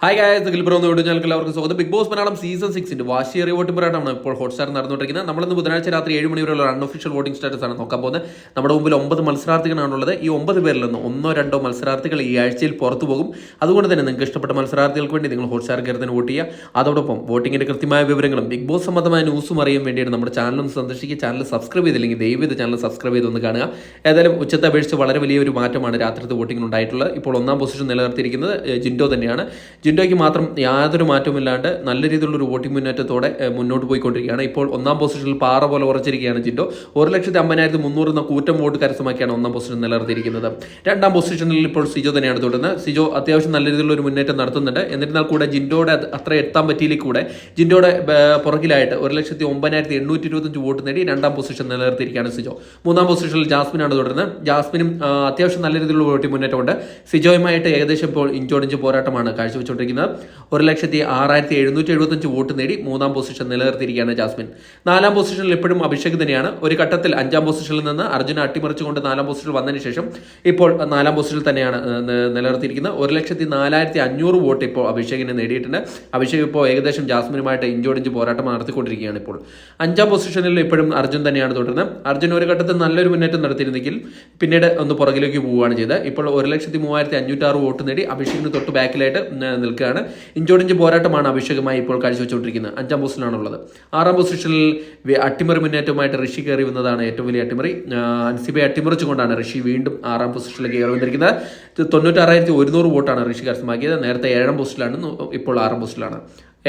Hi guys, ഗിൽബ്രോന്ന് ഞങ്ങൾക്ക് എല്ലാവർക്കും സ്വാഗതം. ബിഗ് ബോസ് മലയാളം സീസൺ 6 വാശിയേറിയ വോട്ടിംഗ് പോരാട്ടമാണ് ഇപ്പോൾ ഹോട്ട്സ്റ്റാർ നടന്നുകൊണ്ടിരിക്കുന്നത്. നമ്മളിന്ന് ബുധനാഴ്ച രാത്രി 7 മണി വരെയുള്ള അൺഒഫീഷ്യൽ വോട്ടിംഗ് സ്റ്റാറ്റസ് ആണ് നോക്കാൻ പോകുന്നത്. നമ്മുടെ മുമ്പിൽ 9 മത്സരാർത്ഥികളാണുള്ളത്. ഈ 9 പേരിൽ നിന്ന് 1-2 മത്സരാർത്ഥികൾ ഈ ആഴ്ചയിൽ പുറത്തു പോകും. അതുകൊണ്ട് തന്നെ നിങ്ങൾക്ക് ഇഷ്ടപ്പെട്ട മത്സരാർത്ഥികൾക്ക് വേണ്ടി നിങ്ങൾ ഹോട്ട്സ്റ്റാർ കയറി വോട്ട് ചെയ്യുക. അതോടൊപ്പം വോട്ടിങ്ങിന്റെ കൃത്യമായ വിവരങ്ങളും ബിഗ് ബോസ് സംബന്ധമായ ന്യൂസും അറിയാൻ വേണ്ടിയിട്ട് നമ്മുടെ ചാനലൊന്ന് സന്ദർശിക്കുക. ചാനൽ സബ്സ്ക്രൈബ് ചെയ്തില്ലെങ്കിൽ ദയവേത് ചാനൽ സബ്സ്ക്രൈബ് ചെയ്തൊന്ന് കാണുക. ഏതായാലും ഉച്ചത്തെ അപേക്ഷിച്ച് വളരെ വലിയൊരു മാറ്റമാണ് രാത്രിത്തെ വോട്ടിംഗിൽ ഉണ്ടായിട്ടുള്ളത്. ഇപ്പോൾ 1-ാം പൊസിഷൻ നിലനിർത്തിയിരിക്കുന്നത് ജിൻഡോ തന്നെയാണ്. ജിൻഡോയ്ക്ക് മാത്രം യാതൊരു മാറ്റവുമില്ലാണ്ട് നല്ല രീതിയിലുള്ളൊരു വോട്ടിംഗ് മുന്നേറ്റത്തോടെ മുന്നോട്ട് പോയിക്കൊണ്ടിരിക്കുകയാണ്. ഇപ്പോൾ 1-ാം പൊസിഷനിൽ പാറ പോലെ ഉറച്ചിരിക്കുകയാണ് ജിൻഡോ. 1,50,300 എന്ന കൂറ്റം വോട്ട് കരസ്ഥമാക്കിയാണ് 1-ാം പൊസിഷൻ നിലനിർത്തിയിരിക്കുന്നത്. 2-ാം പൊസിഷനിൽ ഇപ്പോൾ സിജോ തന്നെയാണ് തുടരുന്നത്. സിജോ അത്യാവശ്യം നല്ല രീതിയിലുള്ള ഒരു മുന്നേറ്റം നടത്തുന്നുണ്ട്. എന്നിരുന്നാൽ കൂടെ ജിൻഡോയുടെ അത്ര എത്താൻ പറ്റിയില്ലെങ്കിൽ കൂടെ ജിൻഡോയുടെ പുറകിലായിട്ട് 1,09,825 വോട്ട് നേടി 2-ാം പൊസിഷൻ നിലനിർത്തിയിരിക്കുകയാണ് സിജോ. 3-ാം പൊസിഷനിൽ ജാസ്മിനാണ് തുടരുന്നത്. ജാസ്മിനും അത്യാവശ്യം നല്ല രീതിയിലുള്ള വോട്ടിംഗ് മുന്നേറ്റമുണ്ട്. സിജോയുമായിട്ട് ഏകദേശം ഇപ്പോൾ ഇഞ്ചോടിഞ്ച് പോരാട്ടമാണ് കാഴ്ചവെച്ചുകൊണ്ടിരിക്കുന്നത്. 1,06,775 വോട്ട് നേടി 3-ാം പൊസിഷൻ നിലനിർത്തിയിരിക്കുകയാണ് ജാസ്മിൻ. 4-ാം പൊസിഷനിൽ ഇപ്പോഴും അഭിഷേക് തന്നെയാണ്. ഒരു ഘട്ടത്തിൽ 5-ാം പൊസിഷനിൽ നിന്ന് അർജുന അട്ടിമറിച്ചുകൊണ്ട് 4-ാം പൊസിഷനിൽ വന്നതിന് ശേഷം ഇപ്പോൾ 4-ാം പൊസിഷനിൽ തന്നെയാണ് നിലനിർത്തിയിരിക്കുന്നത്. 1,04,500 വോട്ട് ഇപ്പോൾ അഭിഷേകിനെ നേടിയിട്ടുണ്ട്. അഭിഷേക് ഇപ്പോൾ ഏകദേശം ജാസ്മിനുമായിട്ട് ഇഞ്ചോടിഞ്ച് പോരാട്ടം നടത്തിക്കൊണ്ടിരിക്കുകയാണ്. ഇപ്പോൾ 5-ാം പൊസിഷനിൽ ഇപ്പോഴും അർജുൻ തന്നെയാണ് തുടരുന്നത്. അർജുൻ ഒരു ഘട്ടത്തിൽ നല്ലൊരു മുന്നേറ്റം നടത്തിയിരുന്നെങ്കിൽ പിന്നീട് ഒന്ന് പുറകിലേക്ക് പോവുകയാണ് ചെയ്തത്. ഇപ്പോൾ 1,03,506 വോട്ട് നേടി അഭിഷേകിന് തൊട്ട് ബാക്കിലായിട്ട് നിൽക്കുകയാണ്. ഇഞ്ചോടിഞ്ച് പോരാട്ടമാണ് അഭിഷേകമായി ഇപ്പോൾ കാഴ്ചവെച്ചുകൊണ്ടിരിക്കുന്നത്. 5-ാം പൊസിഷനിലാണുള്ളത്. 6-ാം പൊസിഷനിൽ അട്ടിമറി മുന്നേറ്റമായിട്ട് ഋഷി കയറി വന്നതാണ് ഏറ്റവും വലിയ അട്ടിമറി. അൻസിബയെ അട്ടിമറിച്ചുകൊണ്ടാണ് ഋഷി വീണ്ടും 6-ാം പൊസിഷനിലേക്ക് കയറി വന്നിരിക്കുന്നത്. 96,100 വോട്ടാണ് ഋഷി കരസ്ഥമാക്കിയത്. നേരത്തെ 7-ാം പൊസിഷനിലാണ്, ഇപ്പോൾ 6-ാം പൊസിഷനിലാണ്.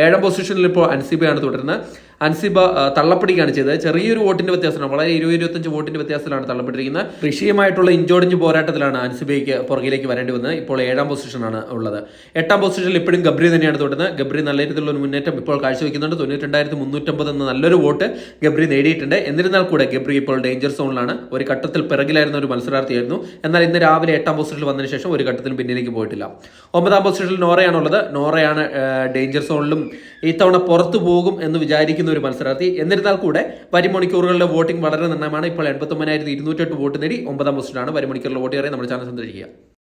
7-ാം പൊസിഷനിൽ ഇപ്പോൾ അൻസിബയാണ് തുടരുന്നത്. അൻസിബ തള്ളപ്പിടിക്കുകയാണ് ചെയ്തത്. ചെറിയൊരു വോട്ടിന്റെ വ്യത്യാസമാണ്, വളരെ 20-25 വോട്ടിന്റെ വ്യത്യാസത്തിലാണ് തള്ളപ്പെട്ടിരിക്കുന്നത്. ഋഷിയുമായിട്ടുള്ള ഇഞ്ചോടിഞ്ച് പോരാട്ടത്തിലാണ് അൻസിബയ്ക്ക് പുറകിലേക്ക് വരേണ്ടി വന്നത്. ഇപ്പോൾ 7-ാം പൊസിഷനാണ് ഉള്ളത്. 8-ാം പൊസിഷനിൽ ഇപ്പോഴും ഗബ്രി തന്നെയാണ് തുടരുന്നത്. ഗബ്രി നല്ല രീതിയിലുള്ള ഒരു മുന്നേറ്റം ഇപ്പോൾ കാഴ്ചവെക്കുന്നുണ്ട്. 92,350 എന്ന നല്ലൊരു വോട്ട് ഗബ്രി നേടിയിട്ടുണ്ട്. എന്നിരുന്നാൽ കൂടെ ഗബ്രി ഇപ്പോൾ ഡേഞ്ചർ സോണിലാണ്. ഒരു ഘട്ടത്തിൽ പിറകിലായിരുന്ന ഒരു മത്സരാർത്ഥിയായിരുന്നു. എന്നാൽ ഇന്ന് രാവിലെ 8-ാം പൊസിഷനിൽ വന്നതിന് ശേഷം ഒരു ഘട്ടത്തിലും പിന്നിലേക്ക് പോയിട്ടില്ല. 9-ാം പൊസിഷനിൽ നോറയാണുള്ളത്. നോറയാണ് ഡേഞ്ചർ സോണിലും ഇത്തവണ പുറത്തു പോകും എന്ന് വിചാരിക്കുന്ന ഒരു മത്സരാർത്ഥി. എന്നിരുന്നാൽ കൂടെ വരും മണിക്കൂറുകളിലെ വോട്ടിംഗ് വളരെ നിർണ്ണയമാണ്. ഇപ്പോൾ 89,208 വോട്ട് നേടി 9-ാം പൊസിഷനാണ്. വരും മണിക്കൂറിലെ വോട്ട് കയറി നമ്മുടെ ചാനൽ സന്ദർശിക്കുക.